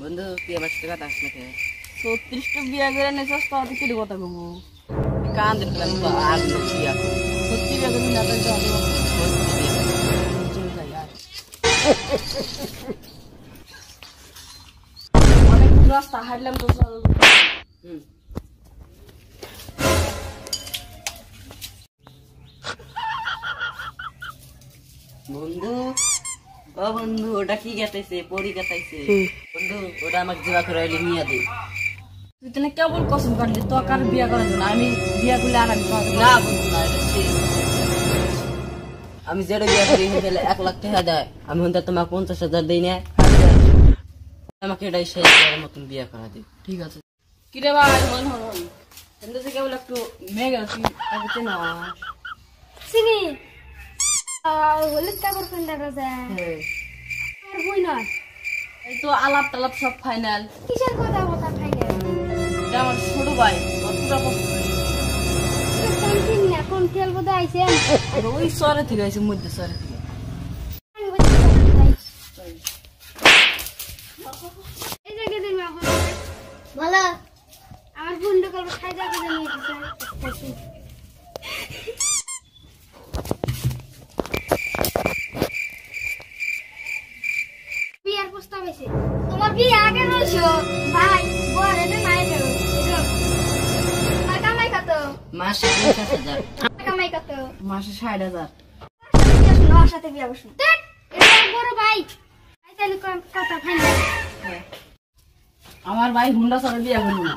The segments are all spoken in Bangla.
বন্ধু তুই আমার সাথে কথা আসলে 36টা বিয়া করে নেছস তো আর কি কথা কব কান দিন কান তো আর বিয়া করব সত্যি বিয়া করবি না তাই তো আমি অনেক রাস্তা হাঁটলাম তো বন্ধু ও বন্ধু ওটা কি গাতাইছে পরি গাতাইছে বন্ধু ওটা আমাকে জিবা করে হইলে নিয়ে দে তুই তো কেবল কসম কাটলি তো কার বিয়া করার জন্য আমি বিয়া করলে আর আমি না বন্ধু না এটা আমি যেটা বিয়া করি তাহলে 1 লাখ টাকা দেয় আমি হন্তা তোমাকে 50,000 দেই না আমাকে এটাই সেই মতন বিয়া করা দে ঠিক আছে কিরে ভাই হন হন হন এন্ড থেকে কেবল একটু মেগা কি তাকে চেনা চিনি হলুদ কাপড় পেন্টার আছে আর বই নয় এই তো আলাপ টালাপ সব ফাইনাল কিসের কথা কথা ফাইনাল এটা আমার ছোট ভাই ওর পুরা পছন্দ কোন চিনি না কোন খেল বোধ আইছেন ওই শহরে থেকে আইছে মধ্যে শহরে থেকে এই জায়গা দিন বলো আমার বন্ধু কালকে খাই যাবে জানিয়েছে বিয়ার প্রস্তাব আছে তোমার বিয়ে আগে রইছো ভাই বড় এটা নাই দেব এটা আর কামাই কত মাসে 50,000 কামাই কত মাসে 60,000 নর সাথে বিয়া বসু এটা বড় ভাই আই তাহলে কথা ফাইনাল আমার ভাই হুন্ডা সাথে বিয়া করব না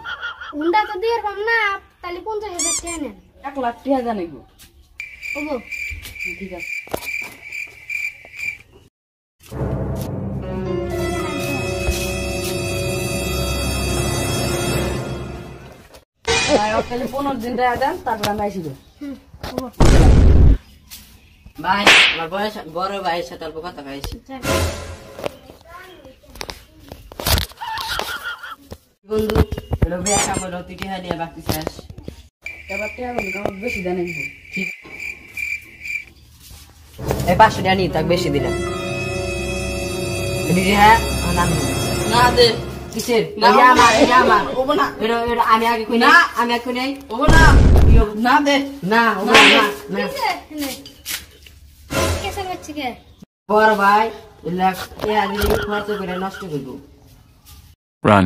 হুন্ডা তো দিয়ে পাম না তাহলে 50,000 টাকা নেন 1 লাখ টাকা জানাইবো ওগো ঠিক আছে ভাই ওখানে 15 দিন টাকা দেন তারপর আমি আইসিব ভাই আমার বয়স বড় ভাইয়ের সাথে অল্প কথা কইছি বন্ধু এটা বিয়া কামড় তুই কি হারিয়ে বাকি শেষ এবার টাকা বন্ধু আমার বেশি জানাইব ঠিক এই 500 টাকা নি তাক বেশি দিলাম দিদি হ্যাঁ আমি না দে কিসের না, এটা আমার ওবো না এটা আমি আগে কই না আমি আগে কই নাই ওবো না না দে না ও না, না না কেসে হচ্ছে কে বড় ভাই লাখ টাকা দিলে খরচ করে নষ্ট করব Run.